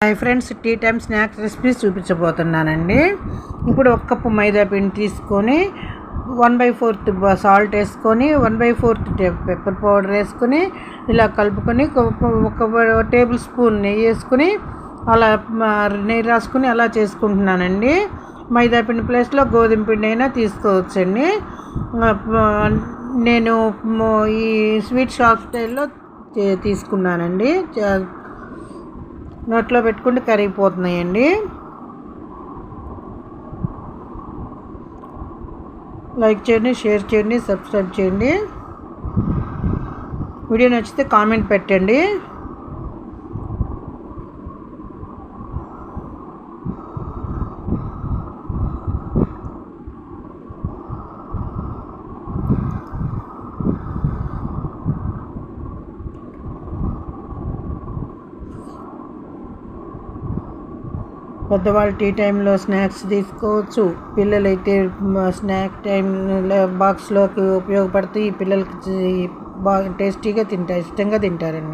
Hi friends, tea time snacks recipes చూపించబోతున్నానండి. ఇప్పుడు 1 cup మైదా పిండి తీసుకొని 1/4 సాల్ట్ వేసుకొని 1/4 పెప్పర్ పౌడర్ వేసుకొని ఇలా కలుపుకొని ఒక టేబుల్ స్పూన్ నెయ్యి వేసుకొని అలా నెయ్యి రాసుకొని అలా చేసుకుంటున్నానండి. మైదా పిండి ప్లేస్లో గోధుమ పిండి అయినా తీసుకోవచ్చండి. నేను ఈ స్వీట్ షాప్ స్టైల్లో తీసుకున్నానండి. నోట్లో పెట్టుకుంటే కరిగిపోతున్నాయండి. లైక్ చేయండి, షేర్ చేయండి, సబ్స్క్రైబ్ చేయండి. వీడియో నచ్చితే కామెంట్ పెట్టండి. పెద్దవాళ్ళు టీ టైంలో స్నాక్స్ తీసుకోవచ్చు. పిల్లలైతే స్నాక్ టైంలో బాక్స్లోకి ఉపయోగపడుతుంది. పిల్లలకి బాగా టేస్టీగా ఇష్టంగా తింటారండి.